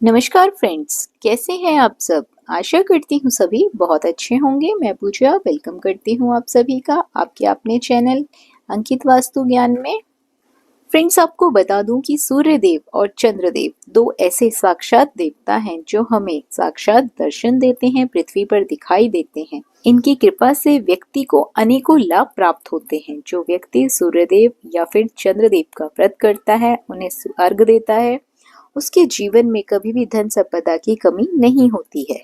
नमस्कार फ्रेंड्स, कैसे हैं आप सब। आशा करती हूँ सभी बहुत अच्छे होंगे। मैं पूजा वेलकम करती हूँ आप सभी का आपके अपने चैनल अंकित वास्तु ज्ञान में। फ्रेंड्स, आपको बता दूं कि सूर्य देव और चंद्रदेव दो ऐसे साक्षात देवता हैं जो हमें साक्षात दर्शन देते हैं, पृथ्वी पर दिखाई देते हैं। इनकी कृपा से व्यक्ति को अनेकों लाभ प्राप्त होते हैं। जो व्यक्ति सूर्यदेव या फिर चंद्रदेव का व्रत करता है, उन्हें अर्घ देता है, उसके जीवन में कभी भी धन संपदा की कमी नहीं होती है।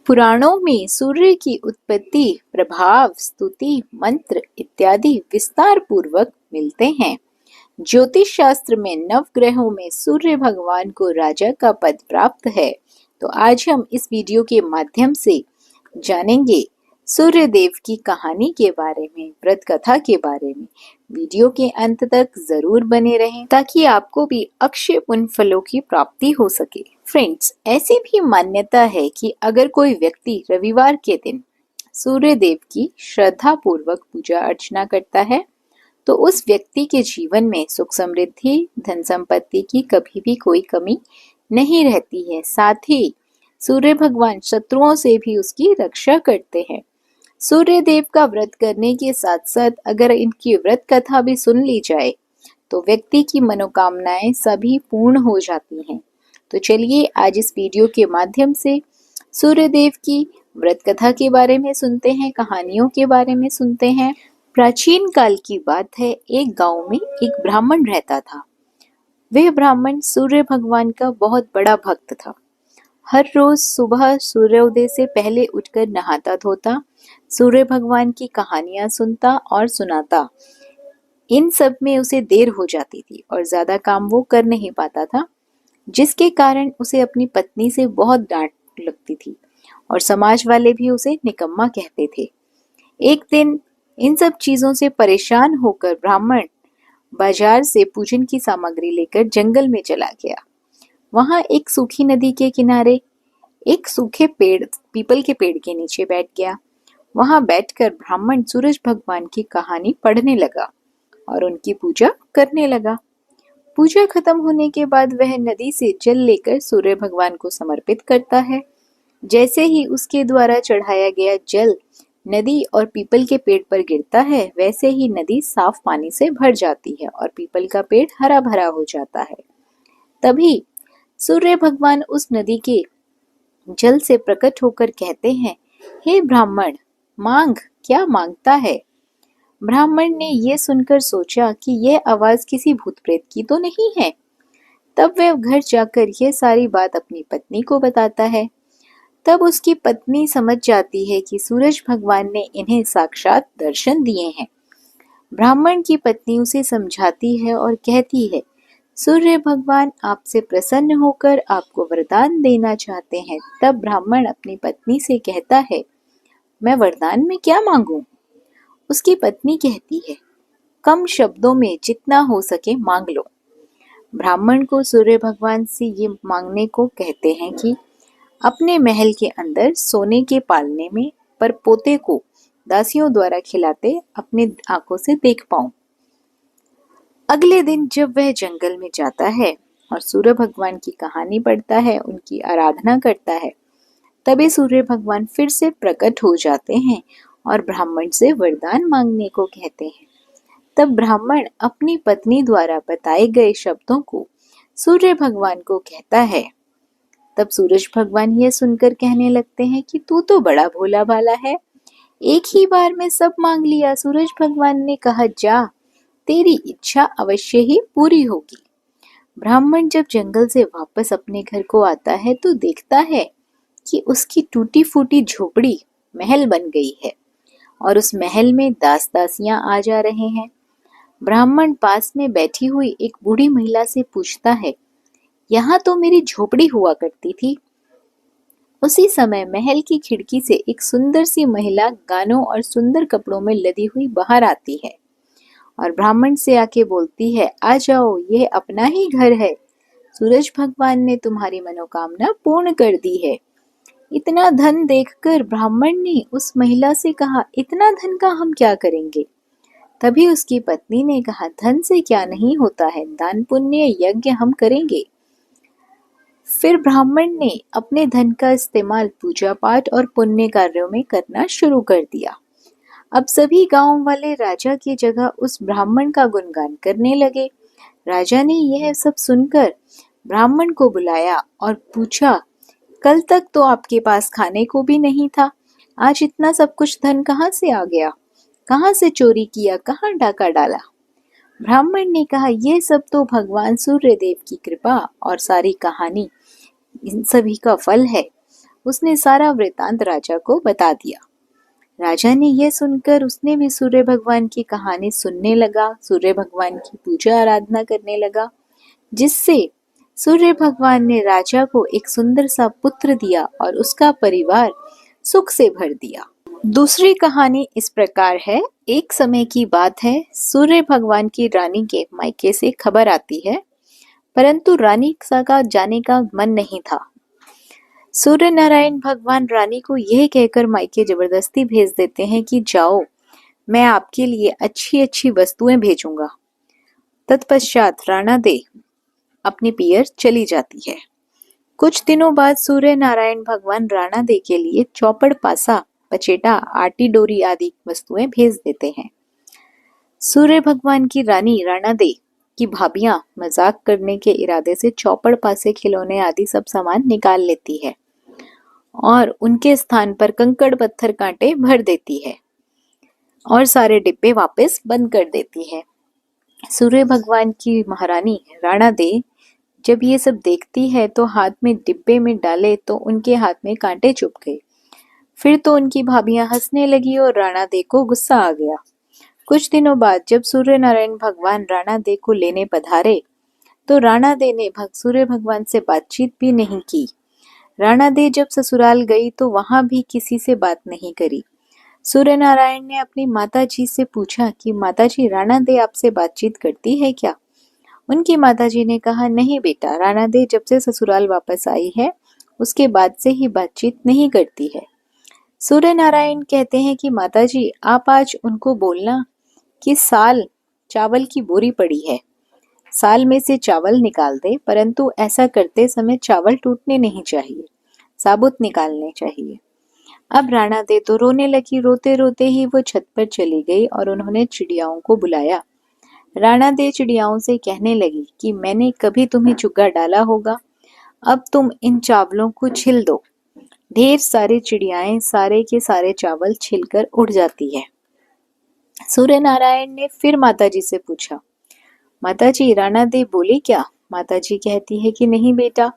पुराणों में सूर्य की उत्पत्ति, प्रभाव, स्तुति, मंत्र इत्यादि विस्तार पूर्वक मिलते हैं। ज्योतिष शास्त्र में नवग्रहों में सूर्य भगवान को राजा का पद प्राप्त है। तो आज हम इस वीडियो के माध्यम से जानेंगे सूर्य देव की कहानी के बारे में, व्रत कथा के बारे में। वीडियो के अंत तक जरूर बने रहें ताकि आपको भी अक्षय पुण्य फलों की प्राप्ति हो सके। फ्रेंड्स, ऐसी भी मान्यता है कि अगर कोई व्यक्ति रविवार के दिन सूर्य देव की श्रद्धा पूर्वक पूजा अर्चना करता है तो उस व्यक्ति के जीवन में सुख समृद्धि, धन संपत्ति की कभी भी कोई कमी नहीं रहती है। साथ ही सूर्य भगवान शत्रुओं से भी उसकी रक्षा करते हैं। सूर्य देव का व्रत करने के साथ साथ अगर इनकी व्रत कथा भी सुन ली जाए तो व्यक्ति की मनोकामनाएं सभी पूर्ण हो जाती हैं। तो चलिए आज इस वीडियो के माध्यम से सूर्य देव की व्रत कथा के बारे में सुनते हैं, कहानियों के बारे में सुनते हैं। प्राचीन काल की बात है, एक गांव में एक ब्राह्मण रहता था। वह ब्राह्मण सूर्य भगवान का बहुत बड़ा भक्त था। हर रोज सुबह सूर्योदय से पहले उठकर नहाता धोता, सूर्य भगवान की कहानियां सुनता और सुनाता। इन सब में उसे देर हो जाती थी और ज्यादा काम वो कर नहीं पाता था, जिसके कारण उसे अपनी पत्नी से बहुत डांट लगती थी और समाज वाले भी उसे निकम्मा कहते थे। एक दिन इन सब चीजों से परेशान होकर ब्राह्मण बाजार से पूजन की सामग्री लेकर जंगल में चला गया। वहां एक सूखी नदी के किनारे एक सूखे पेड़, पीपल के पेड़ के नीचे बैठ गया। वहां बैठकर ब्राह्मण सूरज भगवान की कहानी पढ़ने लगा और उनकी पूजा करने लगा। पूजा खत्म होने के बाद वह नदी से जल लेकर सूर्य भगवान को समर्पित करता है। जैसे ही उसके द्वारा चढ़ाया गया जल नदी और पीपल के पेड़ पर गिरता है, वैसे ही नदी साफ पानी से भर जाती है और पीपल का पेड़ हरा भरा हो जाता है। तभी सूर्य भगवान उस नदी के जल से प्रकट होकर कहते हैं, हे ब्राह्मण, मांग, क्या मांगता है। ब्राह्मण ने यह सुनकर सोचा कि यह आवाज किसी भूत प्रेत की तो नहीं है। तब वह घर जाकर यह सारी बात अपनी पत्नी को बताता है। तब उसकी पत्नी समझ जाती है कि सूरज भगवान ने इन्हें साक्षात दर्शन दिए हैं। ब्राह्मण की पत्नी उसे समझाती है और कहती है, सूर्य भगवान आपसे प्रसन्न होकर आपको वरदान देना चाहते हैं। तब ब्राह्मण अपनी पत्नी से कहता है, मैं वरदान में क्या मांगूं? उसकी पत्नी कहती है, कम शब्दों में जितना हो सके मांग लो। ब्राह्मण को सूर्य भगवान से ये मांगने को कहते हैं कि अपने महल के अंदर सोने के पालने में पर पोते को दासियों द्वारा खिलाते अपने आंखों से देख पाऊं। अगले दिन जब वह जंगल में जाता है और सूर्य भगवान की कहानी पढ़ता है, उनकी आराधना करता है, तभी सूर्य भगवान फिर से प्रकट हो जाते हैं और ब्राह्मण से वरदान मांगने को कहते हैं। तब ब्राह्मण अपनी पत्नी द्वारा बताए गए शब्दों को सूर्य भगवान को कहता है। तब सूरज भगवान यह सुनकर कहने लगते हैं कि तू तो बड़ा भोला भाला है, एक ही बार में सब मांग लिया। सूरज भगवान ने कहा, जा, तेरी इच्छा अवश्य ही पूरी होगी। ब्राह्मण जब जंगल से वापस अपने घर को आता है तो देखता है कि उसकी टूटी फूटी झोपड़ी महल बन गई है और उस महल में दास दासियां आ जा रहे हैं। ब्राह्मण पास में बैठी हुई एक बूढ़ी महिला से पूछता है, यहाँ तो मेरी झोपड़ी हुआ करती थी। उसी समय महल की खिड़की से एक सुंदर सी महिला गानों और सुंदर कपड़ों में लदी हुई बाहर आती है और ब्राह्मण से आके बोलती है, आ जाओ, यह अपना ही घर है। सूरज भगवान ने तुम्हारी मनोकामना पूर्ण कर दी है। इतना धन देखकर ब्राह्मण ने उस महिला से कहा, इतना धन का हम क्या करेंगे। तभी उसकी पत्नी ने कहा, धन से क्या नहीं होता है, दान पुण्य यज्ञ हम करेंगे। फिर ब्राह्मण ने अपने धन का इस्तेमाल पूजा पाठ और पुण्य कार्यों में करना शुरू कर दिया। अब सभी गांव वाले राजा की जगह उस ब्राह्मण का गुणगान करने लगे। राजा ने यह सब सुनकर ब्राह्मण को बुलाया और पूछा, कल तक तो आपके पास खाने को भी नहीं था, आज इतना सब कुछ धन कहाँ से आ गया? कहाँ से चोरी किया, कहाँ डाका डाला? ब्राह्मण ने कहा, यह सब तो भगवान सूर्य देव की कृपा और सारी कहानी इन सभी का फल है। उसने सारा वृतांत राजा को बता दिया। राजा ने यह सुनकर उसने भी सूर्य भगवान की कहानी सुनने लगा, सूर्य भगवान की पूजा आराधना करने लगा, जिससे सूर्य भगवान ने राजा को एक सुंदर सा पुत्र दिया और उसका परिवार सुख से भर दिया। दूसरी कहानी इस प्रकार है। एक समय की बात है, सूर्य भगवान की रानी के मायके से खबर आती है, परंतु रानी का जाने का मन नहीं था। सूर्य नारायण भगवान रानी को यह कहकर मायके जबरदस्ती भेज देते हैं कि जाओ, मैं आपके लिए अच्छी अच्छी वस्तुएं भेजूंगा। तत्पश्चात राणा दे अपनी पियर चली जाती है। कुछ दिनों बाद सूर्य नारायण भगवान राणा दे के लिए चौपड़, पासा, पचेटा, आटी डोरी आदि वस्तुएं भेज देते हैं। सूर्य भगवान की रानी राणा दे की भाभियां मजाक करने के इरादे से चौपड़, पासे, खिलौने आदि सब सामान निकाल लेती है और उनके स्थान पर कंकड़, पत्थर, कांटे भर देती है और सारे डिब्बे वापस बंद कर देती है। सूर्य भगवान की महारानी राणा दे जब ये सब देखती है तो हाथ में डिब्बे में डाले तो उनके हाथ में कांटे चुभ गए। फिर तो उनकी भाभियां हंसने लगी और राणा दे को गुस्सा आ गया। कुछ दिनों बाद जब सूर्य नारायण भगवान राणा दे को लेने पधारे तो राणा दे ने सूर्य भगवान से बातचीत भी नहीं की। राणा दे जब ससुराल गई तो वहां भी किसी से बात नहीं करी। सूर्य नारायण ने अपनी माता जी से पूछा कि माता जी, राणा दे आपसे बातचीत करती है क्या? उनकी माता जी ने कहा, नहीं बेटा, राणा दे जब से ससुराल वापस आई है उसके बाद से ही बातचीत नहीं करती है। सूर्य नारायण कहते हैं कि माता जी, आप आज उनको बोलना कि साल चावल की बोरी पड़ी है, साल में से चावल निकाल दे, परंतु ऐसा करते समय चावल टूटने नहीं चाहिए, साबुत निकालने चाहिए। अब राणा दे तो रोने लगी। रोते रोते ही वो छत पर चली गई और उन्होंने चिड़ियाओं को बुलाया। राणा दे चिड़ियाओं से कहने लगी कि मैंने कभी तुम्हें चुग्गा डाला होगा, अब तुम इन चावलों को छिल दो। ढेर सारी चिड़ियाएं सारे के सारे चावल छिलकर उड़ जाती है। सूर्य नारायण ने फिर माताजी से पूछा, माताजी, राणा दे बोली क्या? माताजी कहती है कि नहीं बेटा,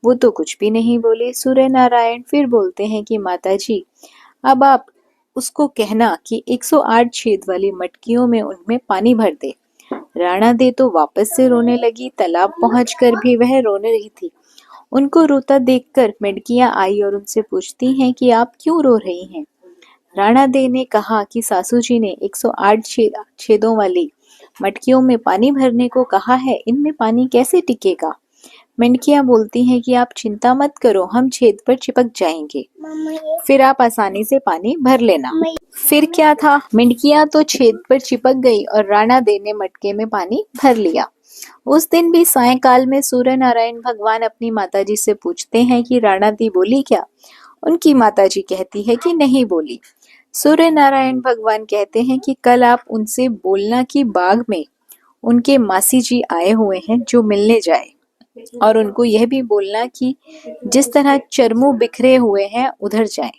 वो तो कुछ भी नहीं बोले। सूर्य नारायण फिर बोलते हैं कि माताजी, अब आप उसको कहना कि 108 छेद वाली मटकियों में उनमें पानी भर दे। राणा दे तो वापस से रोने लगी। तालाब पहुंचकर भी वह रोने रही थी। उनको रोता देखकर मेंढकियां आई और उनसे पूछती हैं कि आप क्यों रो रही हैं? राणा दे ने कहा कि सासू जी ने 108 छेदों वाली मटकियों में पानी भरने को कहा है, इनमें पानी कैसे टिकेगा? मेंढकियां बोलती हैं कि आप चिंता मत करो, हम छेद पर चिपक जाएंगे, फिर आप आसानी से पानी भर लेना। फिर क्या था, मेंढकियां तो छेद पर चिपक गई और राणा दे ने मटके में पानी भर लिया। उस दिन भी सायंकाल में सूर्य नारायण भगवान अपनी माताजी से पूछते हैं कि राणा दी बोली क्या? उनकी माताजी कहती है कि नहीं बोली। सूर्य नारायण भगवान कहते हैं कि कल आप उनसे बोलना कि बाग में उनके मासी जी आए हुए हैं जो मिलने जाए, और उनको यह भी बोलना कि जिस तरह चरमू बिखरे हुए हैं उधर जाएं।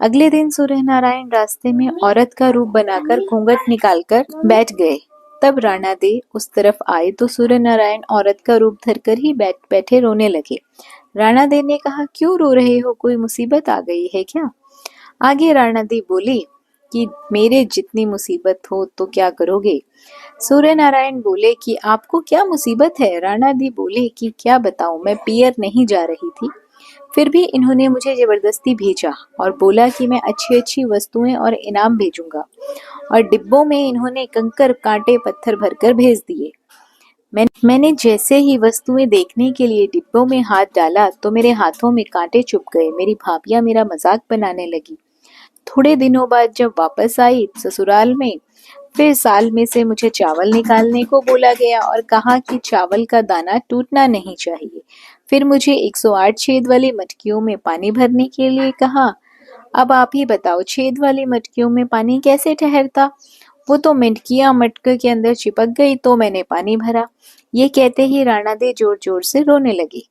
अगले दिन सूर्य नारायण रास्ते में औरत का रूप बनाकर घूंघट निकालकर बैठ गए। तब राणा दे उस तरफ आए तो सूर्य नारायण औरत का रूप धरकर ही बैठे रोने लगे। राणा दे ने कहा, क्यों रो रहे हो, कोई मुसीबत आ गई है क्या? आगे राणा दी बोली कि मेरे जितनी मुसीबत हो तो क्या करोगे? सूर्य नारायण बोले कि आपको क्या मुसीबत है? राणा दी बोले कि क्या बताऊं, मैं पियर नहीं जा रही थी, फिर भी इन्होंने मुझे जबरदस्ती भेजा और बोला कि मैं अच्छी अच्छी वस्तुएं और इनाम भेजूंगा, और डिब्बों में इन्होंने कंकर, कांटे, पत्थर भरकर भेज दिए। मैंने जैसे ही वस्तुएं देखने के लिए डिब्बों में हाथ डाला तो मेरे हाथों में कांटे चुभ गए। मेरी भाभियां मेरा मजाक बनाने लगी। थोड़े दिनों बाद जब वापस आई ससुराल में, फिर साल में से मुझे चावल निकालने को बोला गया और कहा कि चावल का दाना टूटना नहीं चाहिए। फिर मुझे 108 छेद वाली मटकियों में पानी भरने के लिए कहा। अब आप ही बताओ, छेद वाली मटकियों में पानी कैसे ठहरता? वो तो मटकियां मटके के अंदर चिपक गई तो मैंने पानी भरा। ये कहते ही राणा दे जोर जोर से रोने लगी।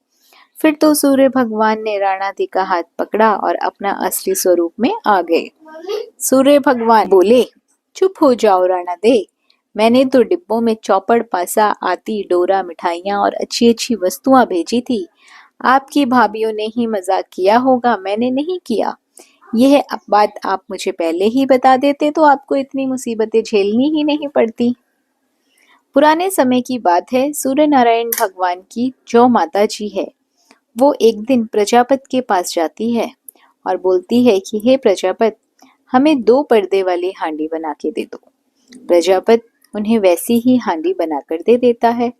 फिर तो सूर्य भगवान ने राणा दे का हाथ पकड़ा और अपना असली स्वरूप में आ गए। सूर्य भगवान बोले, चुप हो जाओ राणा दे। मैंने तो डिब्बों में चौपड़, पासा, आती, डोरा, मिठाइयाँ और अच्छी अच्छी वस्तुएं भेजी थी। आपकी भाभीियों ने ही मजाक किया होगा, मैंने नहीं किया। यह बात आप मुझे पहले ही बता देते तो आपको इतनी मुसीबतें झेलनी ही नहीं पड़ती। पुराने समय की बात है, सूर्य नारायण भगवान की जो माता जी है, वो एक दिन प्रजापति के पास जाती है और बोलती है कि हे प्रजापति, हमें 2 पर्दे वाली हांडी बना के दे दो। प्रजापति उन्हें वैसी ही हांडी बनाकर दे देता है।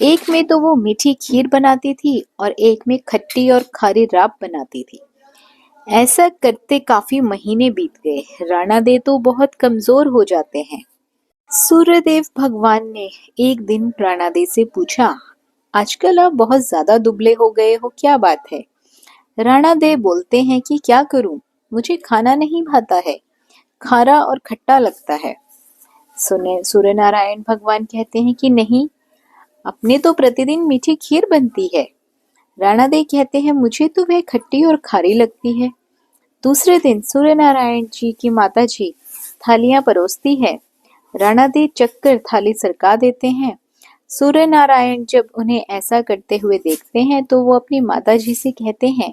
एक में तो वो मीठी खीर बनाती थी और एक में खट्टी और खारी राब बनाती थी। ऐसा करते काफी महीने बीत गए। राणा दे तो बहुत कमजोर हो जाते हैं। सूर्यदेव भगवान ने एक दिन राणा दे से पूछा, आजकल आप बहुत ज्यादा दुबले हो गए हो, क्या बात है? राणा दे बोलते हैं कि क्या करूं, मुझे खाना नहीं भाता है, खारा और खट्टा लगता है। सूर्य नारायण भगवान कहते हैं कि नहीं, अपने तो प्रतिदिन मीठी खीर बनती है। राणा दे कहते हैं मुझे तो वह खट्टी और खारी लगती है। दूसरे दिन सूर्य नारायण जी की माता जी थालियां परोसती है। राणा दे चक्कर थाली सरका देते हैं। सूर्य नारायण जब उन्हें ऐसा करते हुए देखते हैं तो वो अपनी माता जी से कहते हैं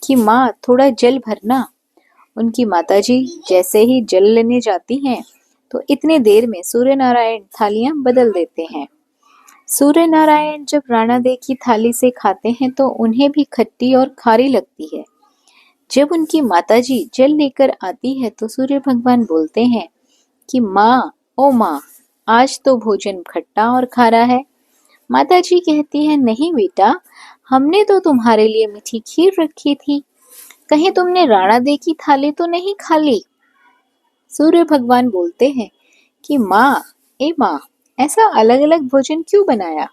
कि माँ, थोड़ा जल भरना। उनकी माताजी जैसे ही जल लेने जाती हैं तो इतने देर में सूर्य नारायण थालियां बदल देते हैं। सूर्य नारायण जब राणा दे की थाली से खाते हैं तो उन्हें भी खट्टी और खारी लगती है। जब उनकी माताजी जल लेकर आती है तो सूर्य भगवान बोलते हैं कि माँ, ओ माँ, आज तो भोजन खट्टा और खारा है। माताजी कहती है, नहीं बेटा, हमने तो तुम्हारे लिए मीठी खीर रखी थी, कहीं तुमने राणा दे की थाली तो नहीं खा ली? सूर्य भगवान बोलते हैं कि माँ, ए माँ, ऐसा अलग अलग भोजन क्यों बनाया?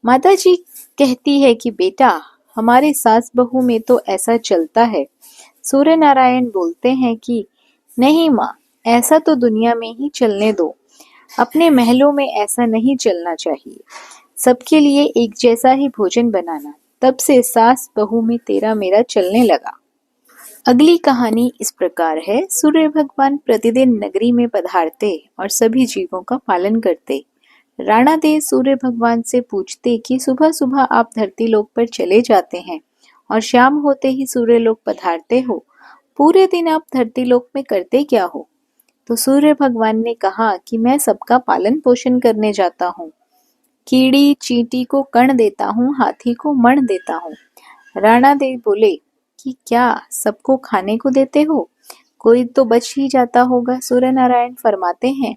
माता जी कहती है कि बेटा, हमारे सास बहू में तो ऐसा चलता है। सूर्य नारायण बोलते हैं कि नहीं माँ, ऐसा तो दुनिया में ही चलने दो, अपने महलों में ऐसा नहीं चलना चाहिए। सबके लिए एक जैसा ही भोजन बनाना। तब से सास बहू में तेरा मेरा चलने लगा। अगली कहानी इस प्रकार है। सूर्य भगवान प्रतिदिन नगरी में पधारते और सभी जीवों का पालन करते। राणा दे सूर्य भगवान से पूछते कि सुबह सुबह आप धरती लोक पर चले जाते हैं और शाम होते ही सूर्य लोक पधारते हो, पूरे दिन आप धरती लोक में करते क्या हो? तो सूर्य भगवान ने कहा कि मैं सबका पालन पोषण करने जाता हूँ। कीड़ी चींटी को कण देता हूँ, हाथी को मण देता हूँ। राणा दे बोले कि क्या सबको खाने को देते हो? कोई तो बच ही जाता होगा। सूर्य नारायण फरमाते हैं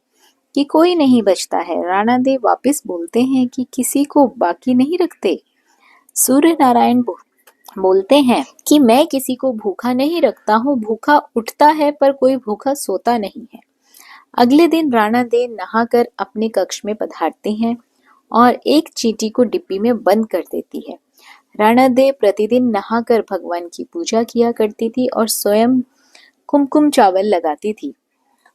कि कोई नहीं बचता है। राणा दे वापस बोलते हैं कि किसी को बाकी नहीं रखते। सूर्य नारायण बोलते हैं कि मैं किसी को भूखा नहीं रखता हूँ, भूखा उठता है पर कोई भूखा सोता नहीं है। अगले दिन राणा दे नहाकर अपने कक्ष में पधारते हैं और एक चींटी को डिब्बी में बंद कर देती है। राणा दे प्रतिदिन नहाकर भगवान की पूजा किया करती थी और स्वयं कुमकुम चावल लगाती थी।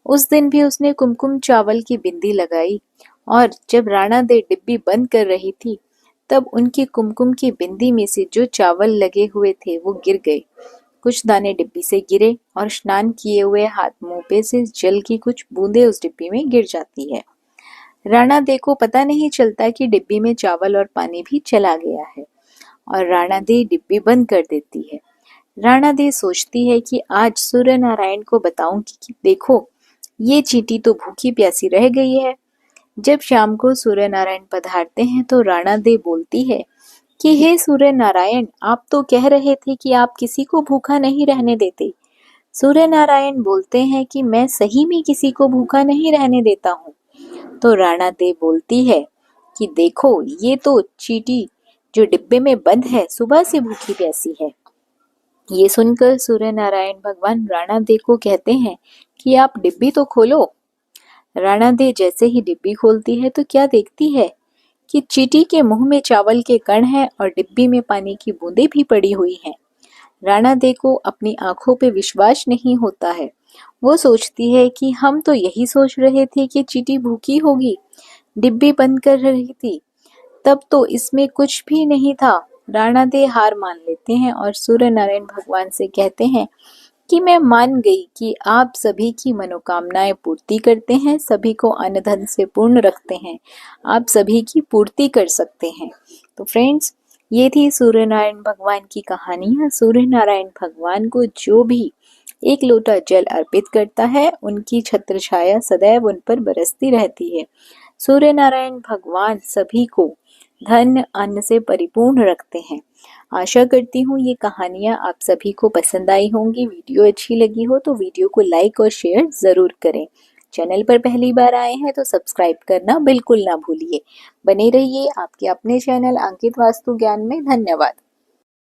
उस दिन भी उसने कुमकुम चावल की बिंदी लगाई और जब राणा दे डिब्बी बंद कर रही थी तब उनकी कुमकुम की बिंदी में से जो चावल लगे हुए थे वो गिर गए। कुछ दाने डिब्बी से गिरे और स्नान किए हुए हाथ मुंह पे से जल की कुछ बूंदें उस डिब्बी में गिर जाती है। राणा दे को पता नहीं चलता कि डिब्बी में चावल और पानी भी चला गया है और राणा दे डिब्बी बंद कर देती है। राणा दे सोचती है कि आज सूर्य नारायण को बताऊंगी कि देखो, ये चींटी तो भूखी प्यासी रह गई है। जब शाम को सूर्य नारायण पधारते हैं तो राणा दे बोलती है कि हे सूर्य नारायण, आप तो कह रहे थे कि आप किसी को भूखा नहीं रहने देते। सूर्य नारायण बोलते हैं कि मैं सही में किसी को भूखा नहीं रहने देता हूँ। तो राणा दे बोलती है कि देखो, ये तो चींटी जो डिब्बे में बंद है सुबह से भूखी प्यासी है। ये सुनकर सूर्य नारायण भगवान राणा दे को कहते हैं कि आप डिब्बी तो खोलो। राणा दे जैसे ही डिब्बी खोलती है तो क्या देखती है कि चींटी के मुंह में चावल के कण हैं और डिब्बी में पानी की बूंदें भी पड़ी हुई हैं। राणा दे को अपनी आंखों पे विश्वास नहीं होता है। वो सोचती है कि हम तो यही सोच रहे थे कि चींटी भूखी होगी, डिब्बी बंद कर रही थी, तब तो इसमें कुछ भी नहीं था। राणा दे हार मान लेते हैं और सूर्य नारायण भगवान से कहते हैं कि मैं मान गई कि आप सभी की मनोकामनाएं पूर्ति करते हैं, सभी को अन्न धन से पूर्ण रखते हैं, आप सभी की पूर्ति कर सकते हैं। तो फ्रेंड्स, ये थी सूर्य नारायण भगवान की कहानियां। सूर्य नारायण भगवान को जो भी एक लोटा जल अर्पित करता है, उनकी छत्र छाया सदैव उन पर बरसती रहती है। सूर्य नारायण भगवान सभी को धन अन्न से परिपूर्ण रखते हैं। आशा करती हूँ ये कहानियाँ आप सभी को पसंद आई होंगी। वीडियो अच्छी लगी हो तो वीडियो को लाइक और शेयर ज़रूर करें। चैनल पर पहली बार आए हैं तो सब्सक्राइब करना बिल्कुल ना भूलिए। बने रहिए आपके अपने चैनल अंकित वास्तु ज्ञान में। धन्यवाद।